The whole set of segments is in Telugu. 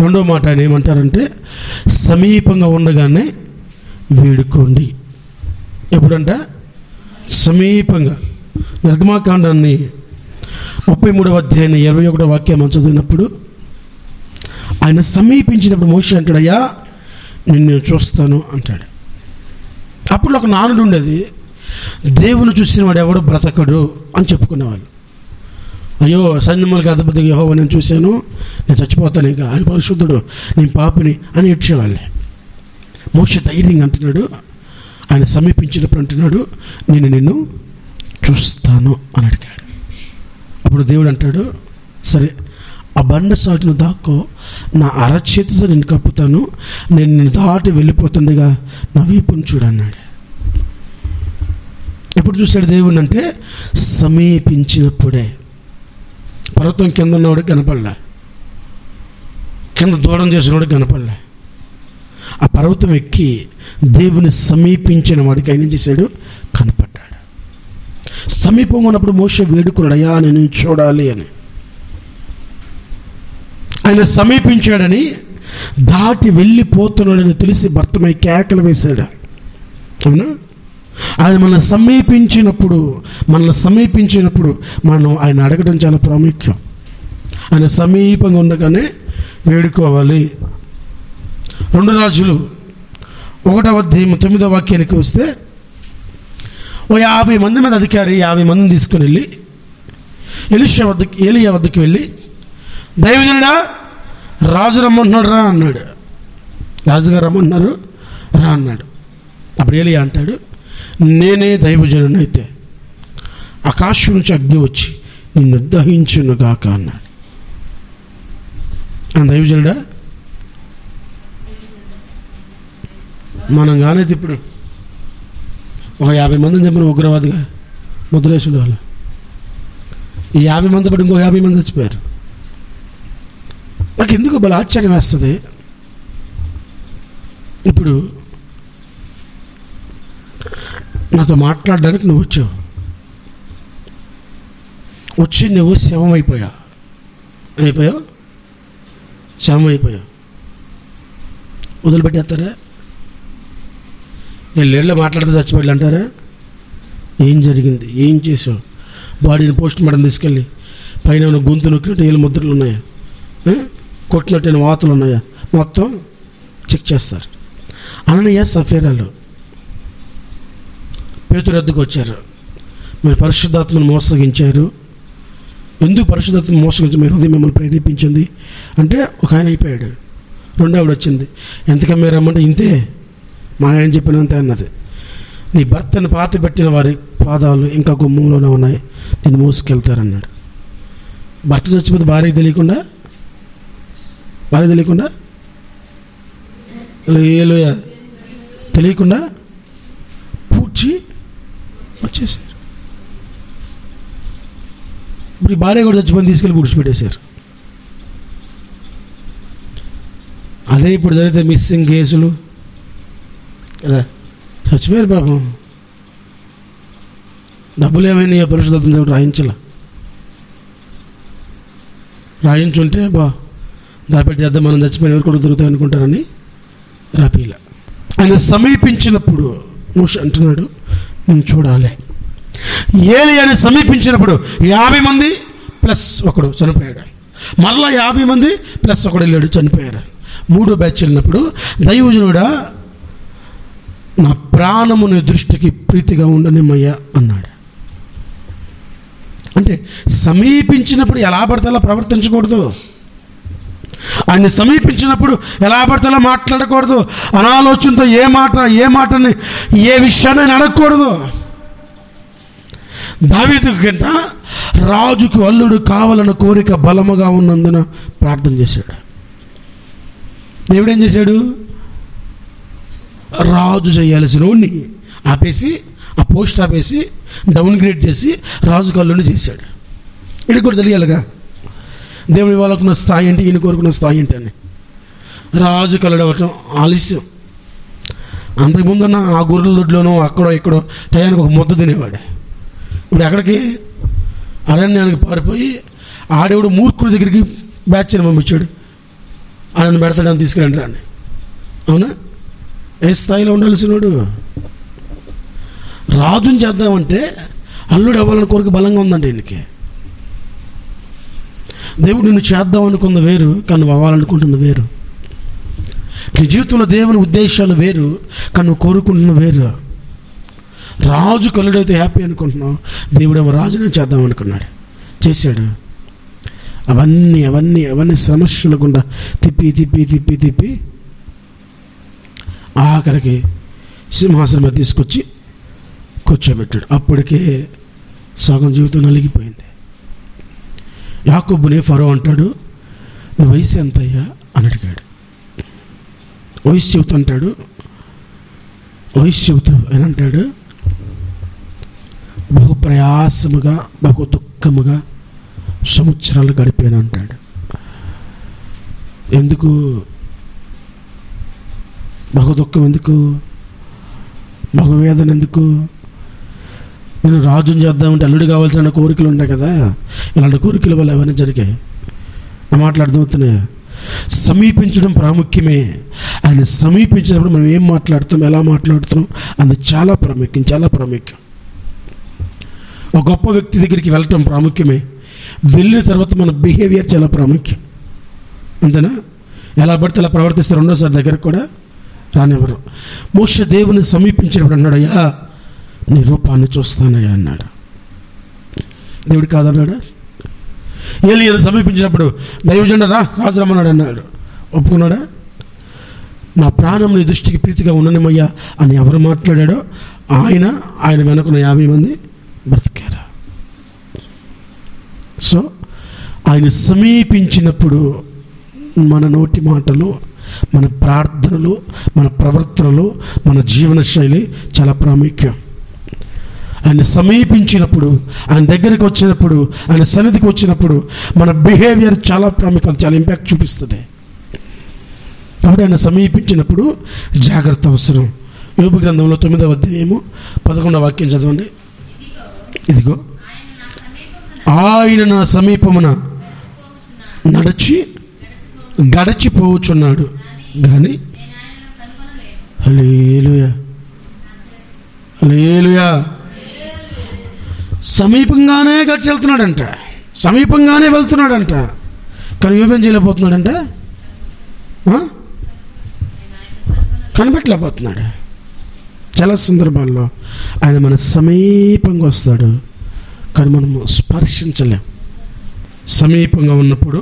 రెండో మాట ఆయన ఏమంటారంటే సమీపంగా ఉండగానే వేడుకోండి. ఎప్పుడంట? సమీపంగా. నిర్గమాకాండాన్ని 33వ అధ్యాయం 21వ వాక్యం చదివినప్పుడు ఆయన సమీపించినప్పుడు మోషే అంటాడు, అయ్యా నిన్ను చూస్తాను అంటాడు. అప్పుడు ఒక నానుడు ఉండేది, దేవుని చూసిన వాడు ఎవడు బ్రతకడు అని చెప్పుకునేవాళ్ళు. అయ్యో సైన్యములకు అధిపతి యెహోవా నేను చూశాను, నేను చచ్చిపోతాను, ఇంకా ఆయన పరిశుద్ధుడు, నేను పాపిని అని ఏడ్చేవాళ్ళే. మోషే ధైర్యంగా అంటున్నాడు, ఆయన సమీపించినప్పుడు అంటున్నాడు, నేను నిన్ను చూస్తాను అని అడిగాడు. అప్పుడు దేవుడు అంటాడు, సరే ఆ బండ సాటును దాక్కో, నా అరచేతితో నేను కప్పుతాను, నేను నిన్ను దాటి వెళ్ళిపోతుండగా నా వీపును చూడన్నాడు. ఎప్పుడు చూశాడు దేవుడిని అంటే సమీపించినప్పుడే. పర్వతం కింద ఉన్నవాడికి కనపడలే, కింద దూరం చేసినవాడికి కనపడలే. ఆ పర్వతం ఎక్కి దేవుని సమీపించిన వాడికి ఆయన ఏం చేశాడు? కనపడ్డాడు. సమీపంగా ఉన్నప్పుడు మోషే వేడుకున్నాడు, అయ్యా నేను చూడాలి అని. ఆయన సమీపించాడని, దాటి వెళ్ళిపోతున్నాడని తెలిసి భర్తమై కేకలు వేశాడు. అవునా? ఆయన మనల్ని సమీపించినప్పుడు మనం ఆయన అడగడం చాలా ప్రాముఖ్యం. ఆయన సమీపంగా ఉండగానే వేడుకోవాలి. 2 రాజులు 1వ అధ్యాయం 9వ వాక్యానికి వస్తే, ఓ 50 మంది మీద అధికారి 50 మందిని తీసుకుని వెళ్ళి ఏలియా వద్దకు వెళ్ళి, దైవజనుడా రాజు రమ్మంటున్నాడు రా అన్నాడు. రాజుగారు రమ్మంటున్నారు రా అన్నాడు. అప్పుడు ఏలియా అంటాడు, నేనే దైవజనుని అయితే ఆకాశం నుంచి అగ్ని వచ్చి నిన్ను దహించునుగాక అన్నాడు. దైవజనుడా? మనం కానైతే ఇప్పుడు ఒక 50 మందిని చెప్పిన ఉగ్రవాదిగా ముద్రేసుడు వాళ్ళు, ఈ 50 మంది బట్టి ఇంకో 50 మంది చచ్చిపోయారు. నాకు ఎందుకు బల ఆశ్చర్యం వేస్తుంది. ఇప్పుడు నాతో మాట్లాడడానికి నువ్వు వచ్చి నువ్వు శవం అయిపోయావు. వదిలిపెట్టేస్తారా? వీళ్ళేళ్ళలో మాట్లాడితే చచ్చిపోయాడు అంటారా? ఏం జరిగింది, ఏం చేసావు? బాడీని పోస్ట్ మార్టం తీసుకెళ్ళి పైన ఉన్న గొంతు నొక్కినట్టు ఏళ్ళు ముద్రలు ఉన్నాయా, కొట్టినట్టు వాతలు ఉన్నాయా, మొత్తం చెక్ చేస్తారు. అననీయ సఫీరాలు పేతురు వద్దకు వచ్చారు. మీరు పరిశుద్ధాత్మను మోసగించారు. ఎందుకు పరిశుద్ధాత్మను మోసగించారు? మీ హృదయం మిమ్మల్ని ప్రేరేపించింది అంటే ఒక ఆయన అయిపోయాడు. రెండో ఆవిడ వచ్చింది, ఎంతకమ్మే రమ్మంటే ఇంతే, మా ఆయన చెప్పినంతే అన్నది. నీ భర్తను పాతిపెట్టిన వారి పాదాలు ఇంకా గుమ్మంలోనే ఉన్నాయి, నేను మోసుకెళ్తారన్నాడు. భర్త చచ్చిపోతే భార్య తెలియకుండా తెలియకుండా పూడ్చి వచ్చేసారు. ఇప్పుడు ఈ భార్య కూడా చచ్చిపోయి తీసుకెళ్ళి పూడ్చిపెట్టేశారు. అదే ఇప్పుడు జరిగితే మిస్సింగ్ కేసులు కదా, చచ్చిపోయారు పాపం. డబ్బులు ఏమైనా పరిశుద్ధం దేవుడు రాయించుంటే దాపెట్టేద్దాం, మనం చచ్చిపోయిన ఎవరు కూడా దొరుకుతాయి అనుకుంటారని రాపీల. ఆయన సమీపించినప్పుడు మోషే అంటున్నాడు, నేను చూడాలి. ఏలియాని సమీపించినప్పుడు 50 మంది ప్లస్ ఒకడు చనిపోయాడు. మరలా 50 మంది ప్లస్ ఒకడు వెళ్ళాడు, చనిపోయారు. 3వ బ్యాచ్ వెళ్ళినప్పుడు, దైవజనుడా నా ప్రాణము నీ దృష్టికి ప్రీతిగా ఉండనిమయ్యా అన్నాడు. అంటే సమీపించినప్పుడు ఎలా పడితే అలా ప్రవర్తించకూడదు. ఆయన్ని సమీపించినప్పుడు ఎలా పడితే అలా మాట్లాడకూడదు. అనాలోచనతో ఏ మాటని ఏ విషయాన్ని అడగకూడదు. దావీదు గంట రాజుకు అల్లుడు కావాలన్న కోరిక బలముగా ఉన్నందున ప్రార్థన చేశాడు. దేవుడు ఏం చేశాడు? రాజు చేయాల్సిన వాడిని ఆపేసి, ఆ పోస్ట్ ఆపేసి డౌన్ గ్రేడ్ చేసి రాజు కల్లుని చేశాడు. ఇది కూడా తెలియాలిగా, దేవుడి వాళ్ళకున్న స్థాయి ఏంటి, ఈయన కోరుకున్న స్థాయి ఏంటి అని. రాజు కల్లుడు అవ్వటం ఆలస్యం. అంతకుముందున్న ఆ గొర్రెల దొడ్లోనో అక్కడో ఇక్కడో టయానికి ఒక ముద్ద తినేవాడు. ఇప్పుడు ఎక్కడికి? అరణ్యానికి పారిపోయి ఆడేవుడు మూర్ఖుడి దగ్గరికి బ్యాచ్ని పంపించాడు. ఆయనను పెడతాడని తీసుకురండి అని. అవునా? ఏ స్థాయిలో ఉండాల్సినోడు? రాజుని చేద్దామంటే అల్లుడు అవ్వాలని కోరిక బలంగా ఉందండి ఈయనకి. దేవుడు నిన్ను చేద్దాం అనుకున్న వేరు, కానీ నువ్వు అవ్వాలనుకుంటున్న వేరు. నీ జీవితంలో దేవుని ఉద్దేశాలు వేరు, కానీ నువ్వు కోరుకుంటున్న వేరు. రాజు కల్లుడైతే హ్యాపీ అనుకుంటున్నావు, దేవుడేమో రాజునే చేద్దాం అనుకున్నాడు, చేశాడు. అవన్నీ అవన్నీ అవన్నీ సమస్యల గుండా తిప్పి తిప్పి తిప్పి తిప్పి ఆఖరికి సింహాసనం మీద తీసుకొచ్చి కూర్చోబెట్టాడు. అప్పటికే సగం జీవితం నలిగిపోయింది. యాకోబుని ఫరో అంటాడు, నీ వయసు ఎంతయ్యా అని అడిగాడు. వయసు చెబుతూ అంటాడు, వయసు చెబుతూ అని అంటాడు, బహు ప్రయాసముగా బహు దుఃఖముగా సంవత్సరాలు గడిపాను అంటాడు. ఎందుకు బహు దుఃఖం? ఎందుకు బహు వేదన? ఎందుకు? నేను రాజుని చేద్దామంటే అల్లుడు కావాల్సిన కోరికలు ఉంటాయి కదా, ఇలాంటి కోరికల వల్ల అవన్నీ జరిగాయి. నా మాటలు అర్థమవుతున్నాయి. సమీపించడం ప్రాముఖ్యమే. ఆయన సమీపించినప్పుడు మనం ఏం మాట్లాడుతున్నాం, ఎలా మాట్లాడుతున్నాం, అది చాలా ప్రాముఖ్యం, చాలా ప్రాముఖ్యం. ఒక గొప్ప వ్యక్తి దగ్గరికి వెళ్ళటం ప్రాముఖ్యమే. వెళ్ళిన తర్వాత మన బిహేవియర్ చాలా ప్రాముఖ్యం. అంతేనా? ఎలా పడితే అలా ప్రవర్తిస్తే రెండోసారి దగ్గరకు కూడా రానివ్వరు. మోషే దేవుని సమీపించినప్పుడు అన్నాడు, అయ్యా నీ రూపాన్ని చూస్తానయ్యా అన్నాడు. దేవుడు కాదన్నాడు. ఏలియాను సమీపించినప్పుడు దైవజనుడు రాజు రమ్మన్నాడు అన్నాడు. ఒప్పుకున్నాడా? నా ప్రాణం నీ దృష్టికి ప్రీతిగా ఉండనిమయ్యా అని ఎవరు మాట్లాడాడో ఆయన వెనుకున్న 50 మంది బ్రతికారు. సో ఆయన సమీపించినప్పుడు మన నోటి మాటలు, మన ప్రార్థనలు, మన ప్రవర్తనలు, మన జీవన శైలి చాలా ప్రాముఖ్యం. ఆయన సమీపించినప్పుడు, ఆయన దగ్గరికి వచ్చినప్పుడు, ఆయన సన్నిధికి వచ్చినప్పుడు మన బిహేవియర్ చాలా ప్రాముఖ్యం, చాలా ఇంపాక్ట్ చూపిస్తుంది. కాబట్టి ఆయన సమీపించినప్పుడు జాగ్రత్త అవసరం. యోబు గ్రంథంలో 9వ అధ్యాయము 11వ వాక్యం చదవండి. ఇదిగో ఆయన నా సమీపమున నడిచి గడచిపోవచ్చున్నాడు కానీ హల్లెలూయా హల్లెలూయా సమీపంగానే గడిచి వెళ్తున్నాడంట, సమీపంగానే వెళ్తున్నాడంట. కానీ ఏమేం చేయలేకపోతున్నాడంటే కనిపెట్టలేకపోతున్నాడు. చాలా సందర్భాల్లో ఆయన మన సమీపంగా వస్తాడు, కానీ మనము స్పర్శించలేం. సమీపంగా ఉన్నప్పుడు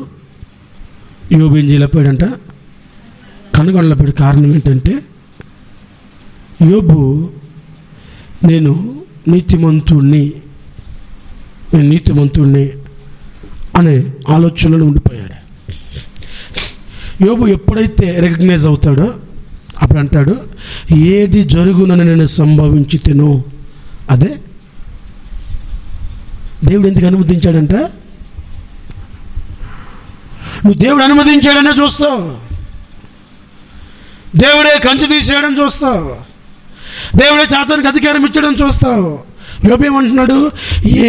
యోబు ఏం చేయలేకపోయాడంట, కనుగొనలేకపోయాడు. కారణం ఏంటంటే యోబు నేను నీతిమంతుణ్ణి అనే ఆలోచనలో ఉండిపోయాడు. యోబు ఎప్పుడైతే రికగ్నైజ్ అవుతాడో అప్పుడు అంటాడు, ఏది జరుగునని నేను సంభవించితేనో అదే దేవుడు ఎందుకు అనుమతించాడంట. నువ్వు దేవుడు అనుమతించాడనే చూస్తావు, దేవుడే కంచె తీసేయడం చూస్తావు, దేవుడే చాతానికి అధికారం ఇచ్చడం చూస్తావు. యోబు ఏమంటున్నాడు,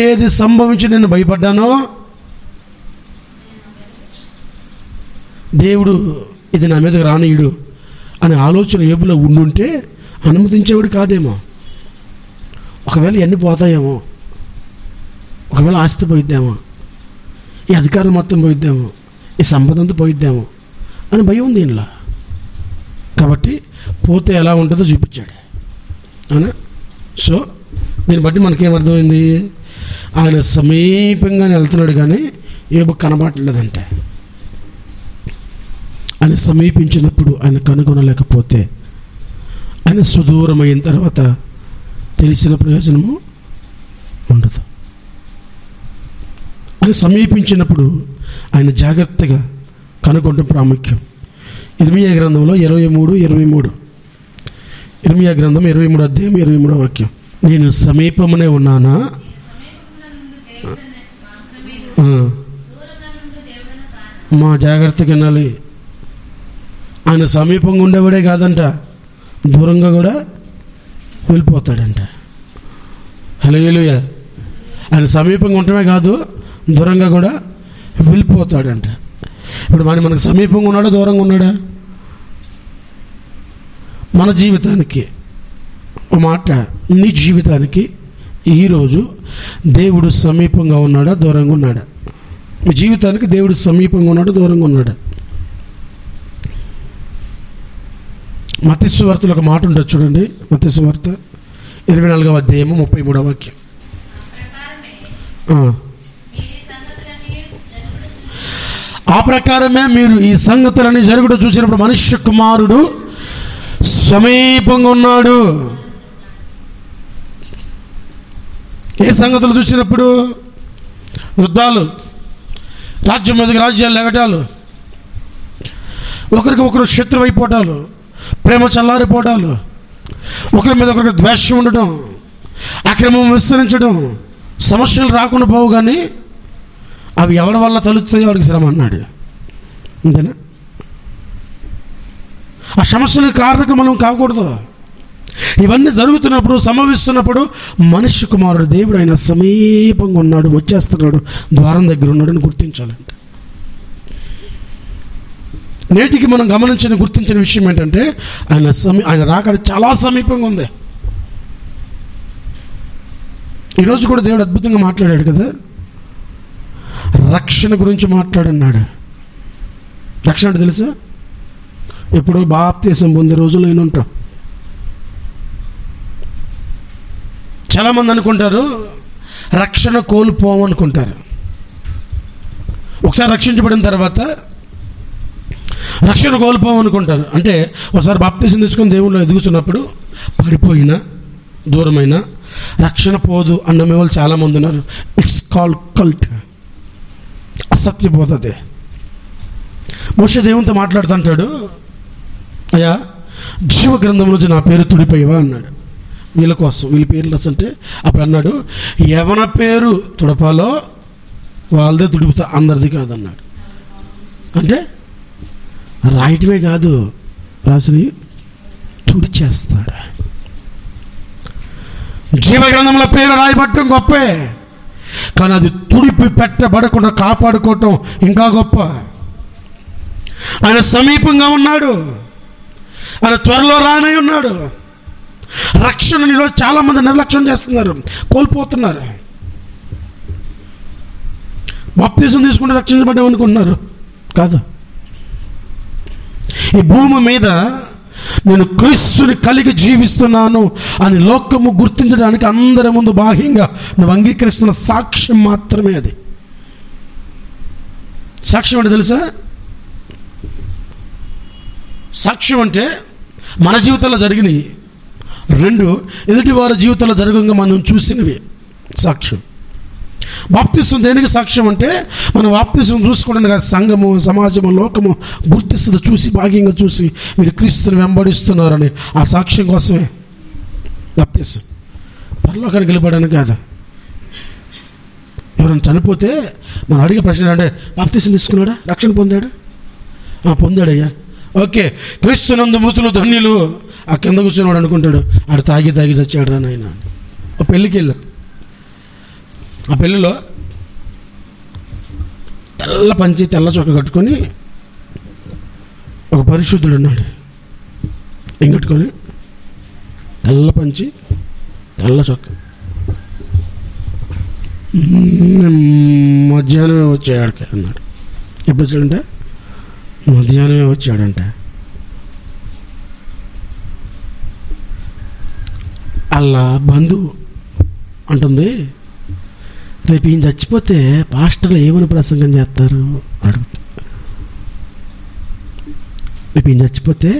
ఏది సంభవించి నేను భయపడ్డానో దేవుడు ఇది నా మీదకి రానీయుడు అనే ఆలోచన యోబులో ఉండుంటే అనుమతించేవాడు కాదేమో. ఒకవేళ ఎన్ని పోతాయేమో, ఒకవేళ ఆస్తి పోయిద్దామో, ఈ అధికారం మొత్తం పోయిద్దామో, ఈ సంపద అంతా పోయిద్దామో అని భయం ఉంది ఇంట్లో. కాబట్టి పోతే ఎలా ఉంటుందో చూపించాడు. అవునా? సో దీన్ని బట్టి మనకేమర్థమైంది, ఆయన సమీపంగానే వెళ్తున్నాడు కానీ యోబు కనబడలేదంటే. ఆయన సమీపించినప్పుడు ఆయన కనుగొనలేకపోతే, ఆయన సుదూరమైన తర్వాత తెలిసిన ప్రయోజనము ఉండదు. ఆయన సమీపించినప్పుడు ఆయన జాగ్రత్తగా కనుగొనడం ప్రాముఖ్యం. ఇర్మీయా గ్రంథంలో 23 ఇర్మీయా గ్రంథం 23 అధ్యాయం 23వ వాక్యం. నేను సమీపమునే ఉన్నానా, మా జాగ్రత్తగా వినాలి. ఆయన సమీపంగా ఉండేవాడే కాదంట, దూరంగా కూడా వెళ్ళిపోతాడంట. హల్లెలూయా. ఆయన సమీపంగా ఉండటమే కాదు, దూరంగా కూడా వెళ్ళిపోతాడంట. ఇప్పుడు మనకు సమీపంగా ఉన్నాడా, దూరంగా ఉన్నాడా? మన జీవితానికి ఒక మాట, నీ జీవితానికి ఈరోజు దేవుడు సమీపంగా ఉన్నాడా, దూరంగా ఉన్నాడా? మీ జీవితానికి దేవుడు సమీపంగా ఉన్నాడా, దూరంగా ఉన్నాడా? మత్తయి సువార్తలో ఒక మాట ఉంటుంది చూడండి. మత్తయి సువార్త 24వ అధ్యాయము 33వ వాక్యం. ఆ ప్రకారమే మీరు ఈ సంగతులన్నీ జరుగుట చూసినప్పుడు మనుష్య కుమారుడు సమీపంగా ఉన్నాడు. ఏ సంగతులు చూసినప్పుడు? యుద్ధాలు, రాజ్యం మీదకి రాజ్యాలు లెగటాలు, ఒకరికి ఒకరు శత్రువు అయిపోవటాలు, ప్రేమ చల్లారిపోవటాలు, ఒకరి మీద ఒకరికి ద్వేషం ఉండటం, అక్రమం విస్తరించడం, సమస్యలు రాకుండా పోవు, కానీ అవి ఎవరి వల్ల తలుస్తాయో వాడికి శ్రమ అన్నాడు. అంతేనా? ఆ సమస్యలకు కారణం మనం కాకూడదు. ఇవన్నీ జరుగుతున్నప్పుడు, సంభవిస్తున్నప్పుడు మనిషి కుమారుడు దేవుడు ఆయన సమీపంగా ఉన్నాడు, వచ్చేస్తున్నాడు, ద్వారం దగ్గర ఉన్నాడని గుర్తించాలండి. నేటికి మనం గుర్తించిన విషయం ఏంటంటే ఆయన రాకడ చాలా సమీపంగా ఉంది. ఈరోజు కూడా దేవుడు అద్భుతంగా మాట్లాడాడు కదా, రక్షణ గురించి మాట్లాడన్నాడు. రక్షణ అంటే తెలుసా? ఎప్పుడో బాప్తీసం పొందే రోజులు అయిన ఉంటాం. చాలామంది అనుకుంటారు రక్షణ కోల్పోమనుకుంటారు. ఒకసారి రక్షించబడిన తర్వాత రక్షణ కోల్పోమనుకుంటారు. అంటే ఒకసారి బాప్తీసం తెచ్చుకొని దేవుళ్ళు ఎదుగుతున్నప్పుడు పడిపోయినా, దూరమైనా రక్షణ పోదు అన్నమే వాళ్ళు చాలామంది ఉన్నారు. ఇట్స్ కాల్డ్ కల్ట్, అసత్య పోతుంది. మోషే దేవునితో మాట్లాడుతుంటాడు, అయ్యా జీవ గ్రంథంలోంచి నా పేరు తుడిపోయేవా అన్నాడు. వీళ్ళ కోసం, వీళ్ళ పేర్లు అంటే అప్పుడు అన్నాడు, ఎవరి పేరు తుడపాలో వాళ్ళదే తుడుపుతా, అందరిది కాదన్నాడు. అంటే రాయటమే కాదు, రాసి తుడిచేస్తాడు. జీవగ్రంథంలో పేరు రాయబట్టడం గొప్పే, కానీ అది తుడిపి పెట్టబడకుండా కాపాడుకోవటం ఇంకా గొప్ప. ఆయన సమీపంగా ఉన్నాడు, ఆయన త్వరలో రానై ఉన్నాడు. రక్షణని ఈరోజు చాలామంది నిర్లక్ష్యం చేస్తున్నారు, కోల్పోతున్నారు. బాప్తీసం తీసుకుంటే రక్షించబడ్డామనుకుంటున్నారు. కాదు. ఈ భూమి మీద నేను క్రీస్తుని కలిగి జీవిస్తున్నాను అని లోకము గుర్తించడానికి అందరి ముందు బాహ్యంగా నువ్వు అంగీకరిస్తున్న సాక్ష్యం మాత్రమే అది. సాక్ష్యం అంటే తెలుసా? సాక్ష్యం అంటే మన జీవితంలో జరిగినవి, రెండు ఎదుటి వారి జీవితంలో జరగంగా మనం చూసినవి సాక్ష్యం. బాప్తిసం దేనికి సాక్ష్యం అంటే మనం బాప్తిసం చూసుకోవడానికి సంఘము, సమాజము, లోకము గుర్తిస్తుంది, చూసి భాగ్యంగా చూసి వీరు క్రీస్తుని వెంబడిస్తున్నారని ఆ సాక్ష్యం కోసమే బాప్తిసం. పరలోకానికి వెళ్ళిపోవడానికి కాదు. ఎవరైనా చనిపోతే మనం అడిగే ప్రశ్న అంటే బాప్తిసం తీసుకున్నాడా, రక్షణ పొందాడా? పొందాడయ్యా, ఓకే, క్రీస్తునందు మృతులు ధన్యులు. ఆ కింద కూర్చున్నవాడు అనుకుంటాడు ఆడు తాగి చచ్చాడు రా నాయన. ఒక పెళ్ళికి వెళ్ళాం. ఆ పెళ్ళిలో తెల్ల పంచి తెల్ల చొక్క కట్టుకొని ఒక పరిశుద్ధుడు ఉన్నాడు. ఏం కట్టుకొని? తెల్ల పంచి తెల్ల చొక్క. మధ్యాహ్నమే వచ్చాడు అన్నాడు. ఎప్పుడు వచ్చాడంటే మధ్యాహ్నమే వచ్చాడంటే. అలా బంధువు అంటుంది, రేపు ఈయన చచ్చిపోతే పాస్టర్లు ఏమని ప్రసంగం చేస్తారు అడుగుతుంది. రేపు ఈయన చచ్చిపోతే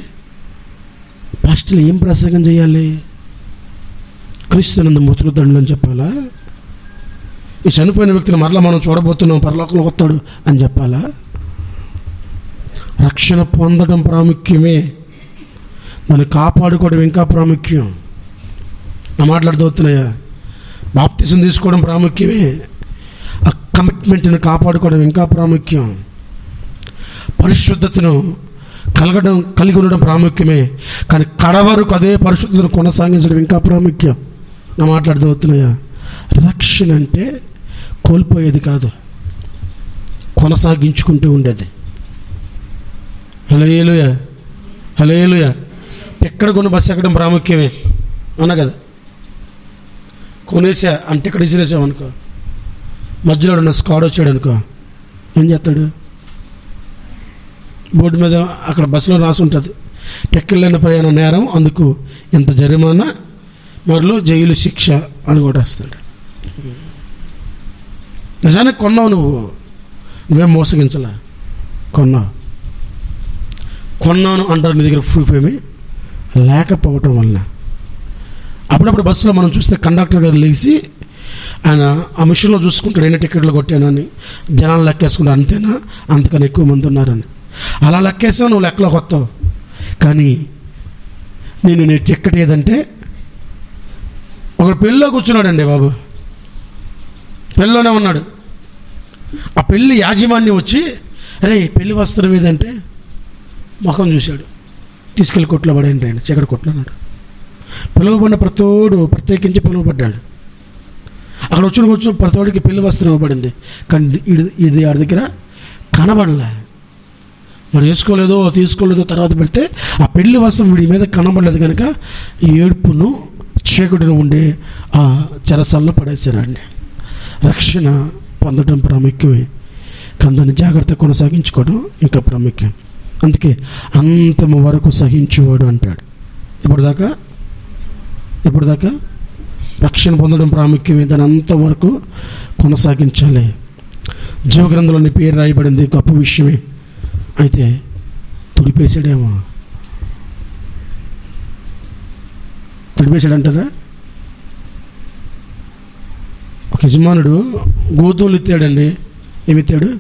పాస్టర్లు ఏం ప్రసంగం చేయాలి? క్రీస్తునందు మృతులు దండ్లు అని చెప్పాలా? ఈ చనిపోయిన వ్యక్తిని మరలా మనం చూడబోతున్నాం, పరలోకంలో వస్తాడు అని చెప్పాలా? రక్షణ పొందడం ప్రాముఖ్యమే, దాన్ని కాపాడుకోవడం ఇంకా ప్రాముఖ్యం. నా మాట్లాడుతున్నాయా? బాప్తిసం తీసుకోవడం ప్రాముఖ్యమే, ఆ కమిట్మెంట్ని కాపాడుకోవడం ఇంకా ప్రాముఖ్యం. పరిశుద్ధతను కలిగి ఉండడం ప్రాముఖ్యమే, కానీ కడవరకు అదే పరిశుద్ధతను కొనసాగించడం ఇంకా ప్రాముఖ్యం. నా మాట్లాడుతున్నాయా? రక్షణ అంటే కోల్పోయేది కాదు, కొనసాగించుకుంటూ ఉండేది. హల్లెలూయా, హల్లెలూయా. టికెట్ కొని బస్సు ఎక్కడం ప్రాముఖ్యమే అన్నా కదా. కొనేసా అంటే టికెట్ ఇసిరేసామనుకో, మధ్యలో ఉన్న స్కాడ్ వచ్చాడు అనుకో, ఏం చేస్తాడు? బోర్డు మీద అక్కడ బస్సులో రాసి ఉంటుంది, టికెట్ లేని ప్రయాణ నేరం, అందుకు ఇంత జరిమానా మరియు జైలు శిక్ష అని కూడా వస్తాడు. నిజానికి కొన్నావు, నువ్వేం మోసగించలా, కొన్నాను అంటారు. నీ దగ్గర ప్రూఫ్ ఏమి లేకపోవటం వలన. అప్పుడప్పుడు బస్సులో మనం చూస్తే కండక్టర్ గారు లేచి ఆయన ఆ మిషన్లో చూసుకుంటాడు, ఎన్ని టికెట్లు కొట్టానని, జనాలు లెక్కేసుకుంటాడు, అంతేనా అంతకన్నా ఎక్కువ మంది ఉన్నారని. అలా లెక్కేసినా నువ్వు లెక్కలోకి వస్తావు. కానీ నీ టికెట్ ఏదంటే, ఒకడు పెళ్ళిలో కూర్చున్నాడండి బాబు, పెళ్ళిలోనే ఉన్నాడు. ఆ పెళ్ళి యాజమాన్యం వచ్చి, అరే పెళ్ళి వస్త్రం ఏదంటే ముఖం చూశాడు, తీసుకెళ్ళి కొట్లో పడేయండి, ఆయన చీకటి కొట్లు అన్నాడు. పిలువబడిన ప్రతోడు ప్రత్యేకించి పిలువబడ్డాడు. అక్కడ వచ్చిన ప్రతోడికి పెళ్లి వస్త్రం ఇవ్వబడింది. కానీ ఇది ఆడి దగ్గర కనబడలే. మరి వేసుకోలేదో తీసుకోలేదో తర్వాత పెడితే ఆ పెళ్లి వస్త్రం వీడి మీద కనబడలేదు కనుక ఈ ఏడుపును చీకటిని ఉండే ఆ చెరసాల్లో పడేశారండి. రక్షణ పొందడం ప్రాముఖ్యమే, కానీ దాన్ని జాగ్రత్త కొనసాగించుకోవడం ఇంకా ప్రాముఖ్యం. అందుకే అంతము వరకు సహించువాడు అంటాడు. ఇప్పుడు దాకా రక్షణ పొందడం ప్రాముఖ్యమే, దాని అంతవరకు కొనసాగించాలి. జీవగ్రంథంలో నీ పేరు రాయబడింది, గొప్ప విషయమే. అయితే తుడిపేశాడేమో, తుడిపేశాడంటారా? ఒక యజమానుడు గోధుమలు ఎత్తాడండి. ఏమెత్తాడు?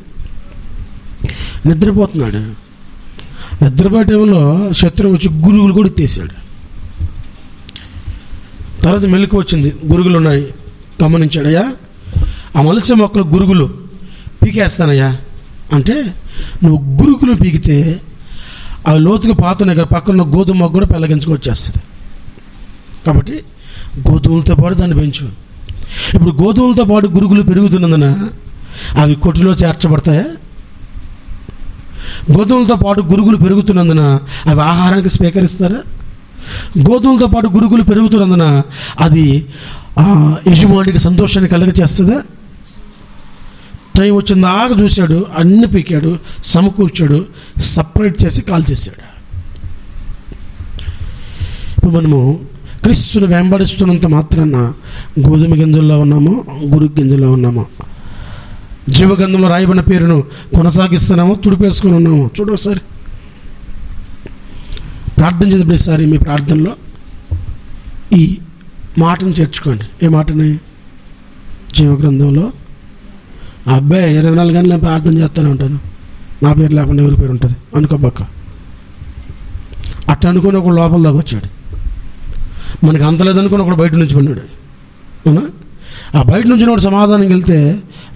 నిద్రపోతున్నాడు. నిద్రపోయే టైంలో శత్రువు వచ్చి గురుగులు కూడా ఎత్తేసాడు. తర్వాత మెలకు వచ్చింది, గురుగులు ఉన్నాయి, గమనించాడయ్యా. ఆ మలస మొక్కలు గురుగులు పీకేస్తానయ్యా అంటే, నువ్వు గురుగులు పీకితే అవి లోతుగా పాతున్నాయి కదా, పక్కన గోధుమ మొక్క కూడా పెళ్ళగించుకొచ్చేస్తుంది. కాబట్టి గోధుమలతో పాటు దాన్ని పెంచు. ఇప్పుడు గోధుమలతో పాటు గురుగులు పెరుగుతున్నందున అవి కొట్టులో చేర్చబడతాయా? గోధుమలతో పాటు గురుగులు పెరుగుతున్నందున అవి ఆహారానికి స్వీకరిస్తారా? గోధుమలతో పాటు గురుగులు పెరుగుతున్నందున అది యజమానికి సంతోషాన్ని కలగచేస్తుందా? టైం వచ్చిన దాకా చూశాడు, అన్ని పీకాడు, సమకూర్చాడు, సపరేట్ చేసి కాల్ చేశాడు. ఇప్పుడు మనము క్రీస్తుని వెంబడిస్తున్నంత మాత్రాన గోధుమ గింజల్లో ఉన్నామో గురుగు గింజల్లో ఉన్నామో, జీవగంధంలో రాయబడిన పేరును కొనసాగిస్తున్నామో తుడిపేసుకొని ఉన్నామో చూడు ఒకసారి. ప్రార్థన చేద్దాం ఈసారి. మీ ప్రార్థనలో ఈ మాటను చేర్చుకోండి. ఏ మాటని? జీవగ్రంథంలో అబ్బాయి 24 గంటలు నేను ప్రార్థన చేస్తూనే ఉంటాను, నా పేరు లేకుండా ఎవరి పేరు ఉంటుంది అనుకోబక్క. అట్లా అనుకుని ఒకడు లోపల దాకా వచ్చాడు. మనకి అంత లేదనుకుని ఒకడు బయట నుంచి పడినాడు. అవునా? ఆ బయట నుంచి ఒకటి సమాధానం వెళ్తే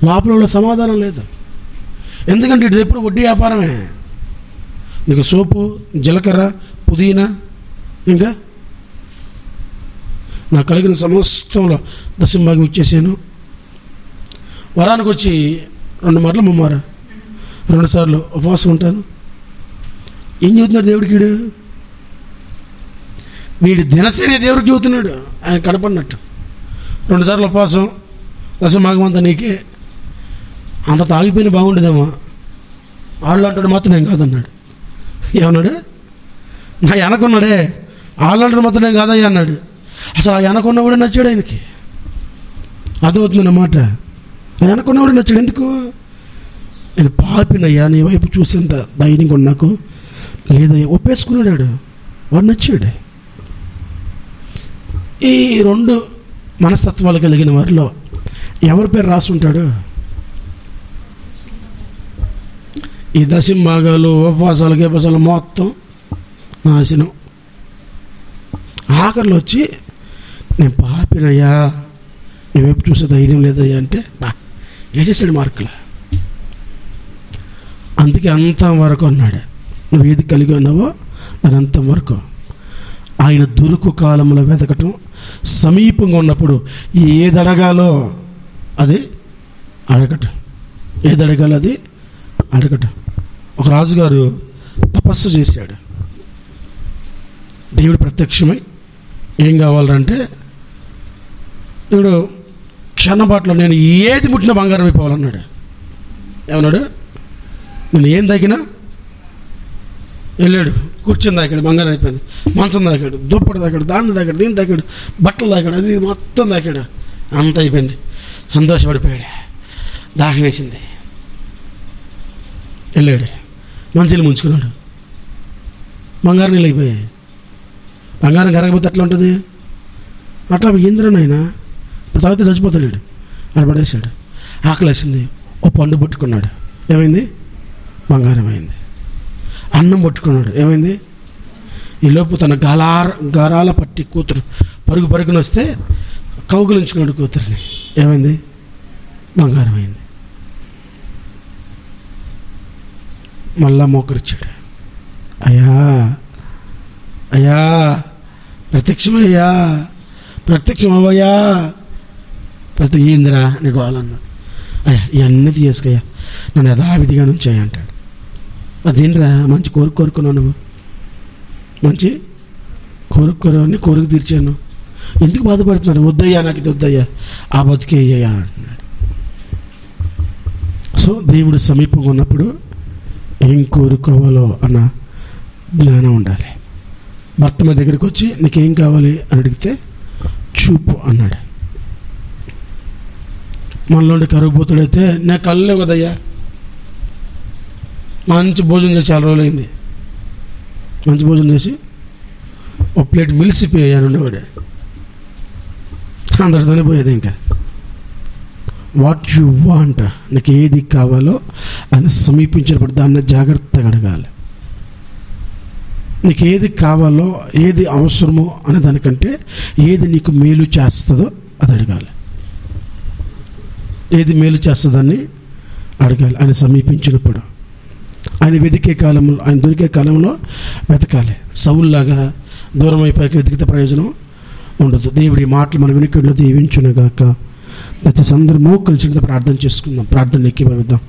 లోపల సమాధానం లేదు. ఎందుకంటే ఇది ఎప్పుడు వడ్డీ వ్యాపారమే. నీకు సోపు, జీలకర్ర, పుదీనా, ఇంకా నాకు కలిగిన సమస్తంలో దశంభాగం ఇచ్చేసాను. వరానికి వచ్చి 2 మార్లు ముమ్మారు 2 సార్లు ఉపవాసం ఉంటాను. ఏం చెబుతున్నాడు దేవుడికి? వీడి దినసరి దేవుడికి చెబుతున్నాడు, ఆయన కనపడినట్టు. 2 సార్లు ఉపవాసం, దశంభాగం అంతా నీకే. అంత తాగిపోయిన బాగుండేదేమో. వాళ్ళు అంటాడు మాత్రం నేను కాదన్నాడు. ఏమన్నాడు? నా వెనకున్నాడే వాళ్ళంటాడు మాత్రం నేను కాదయ్యా అన్నాడు. అసలు ఆ వెనకున్నవాడే నచ్చాడు ఆయనకి. అర్థమవుతుంది అన్నమాట. ఆ వెనకున్నవాడే నచ్చాడు. ఎందుకు? నేను పాపినయ్యా, నీ వైపు చూసేంత ధైర్యంగా నాకు లేదయ్యా, ఒప్పేసుకున్నాడు. వాడు నచ్చాడు. ఈ 2 మనస్తత్వాలు కలిగిన వారిలో ఎవరి పేరు రాసి ఉంటాడు? ఈ దశంభాగాలు, ఉపవాసాలు, గేపసాలు మొత్తం నాశనం. ఆఖరిలో వచ్చి నేను పాపినయ్యా, నీ వైపు చూసే ధైర్యం లేదయ్యా అంటే వేసేసాడు మార్కులు. అందుకే అంతం వరకు అన్నాడు. నువ్వు ఏది కలిగి ఉన్నావో దాని అంతం వరకు. ఆయన దొరుకు కాలంలో వెతకటం, సమీపంగా ఉన్నప్పుడు ఏది అడగాలో అది అడగటం, ఏది అడగాలో అది అడగటం. ఒక రాజుగారు తపస్సు చేశాడు. దేవుడు ప్రత్యక్షమై ఏం కావాలంటే, ఇప్పుడు క్షణపాట్లో నేను ఏది ముట్టిన బంగారం అయిపోవాలన్నాడు. ఏమన్నాడు? నేను ఏం తాకినా వెళ్ళాడు, కూర్చొని తాకాడు, బంగారం అయిపోయింది. మంచం తాకాడు, దుప్పటి తాకాడు, దాన్ని తాకాడు, దీన్ని తాకాడు, బట్టలు తాకాడు, అది మొత్తం తాకాడు, అంత అయిపోయింది. సంతోషపడిపోయాడు. దాహం వేసింది, వెళ్ళాడు, మంచిలు ముంచుకున్నాడు, బంగారం నీళ్ళు అయిపోయాయి. బంగారం కరగపోతే ఎట్లా ఉంటుంది? అట్లా ఇంద్రనైనా ఇప్పుడు తాగితే చచ్చిపోతాడు. అక్కడ పడేశాడు. ఆకలి వేసింది, ఓ పండు పట్టుకున్నాడు, ఏమైంది? బంగారం అయింది. అన్నం పట్టుకున్నాడు, ఏమైంది? ఈలోపు తన గారాల పట్టి కూతురు పరుగున వస్తే కౌగులించుకున్నాడు కూతురిని, ఏమైంది? బంగారం అయింది. మళ్ళా మోకరిచ్చాడు, అయ్యా అయ్యా ప్రత్యక్షమయ్యా, ప్రత్యక్షమయ్యా, ఏందిరా నీకు వాళ్ళన్నాడు. అయ్యా ఇవన్నీ తీసుకయ్యా, నన్ను యథావిధిగా నుంచాయి అంటాడు. అదేంట్రా, మంచి కోరుకున్నావు నువ్వు, మంచి కోరుకోరని కోరిక తీర్చాను, ఎందుకు బాధపడుతున్నారు? వద్దయ్యా, నాకు ఇది వద్దయ్యా, ఆ బతికే అయ్యా అంటున్నాడు. సో దేవుడు సమీపంగా ఉన్నప్పుడు ఏం కోరుకోవాలో అన్న జ్ఞానం ఉండాలి. భర్త మీ దగ్గరికి వచ్చి నీకేం కావాలి అని అడిగితే చూపు అన్నాడు. మనలోండి కరుగుపోతుడైతే నా కళ్ళు కదయ్యా, మంచి భోజనం చేసి చాలా రోజులైంది, మంచి భోజనం చేసి ఒక ప్లేట్ మిలిసిపోయాను ఉండేవాడే, అందరితోనే పోయేది. ఇంకా వాట్ యు వాంట్, నీకు ఏది కావాలో ఆయన సమీపించినప్పుడు దాన్ని జాగ్రత్తగా అడగాలి. నీకు ఏది కావాలో, ఏది అవసరమో అనే దానికంటే ఏది నీకు మేలు చేస్తుందో అది అడగాలి. ఏది మేలు చేస్తుందని అడగాలి. ఆయన సమీపించినప్పుడు, ఆయన వెతికే కాలంలో, ఆయన దొరికే కాలంలో వెతకాలి. సౌల్లాగా దూరం అయిపోయాక వెతికితే ప్రయోజనం ఉండదు. దేవుడి మాటలు మన వెనుకల్లో దీవించునుగాక. దయచేసి అందరూ మోకరించి ప్రార్థన చేసుకుందాం. ప్రార్థన ఎక్కిపోయిద్దాం.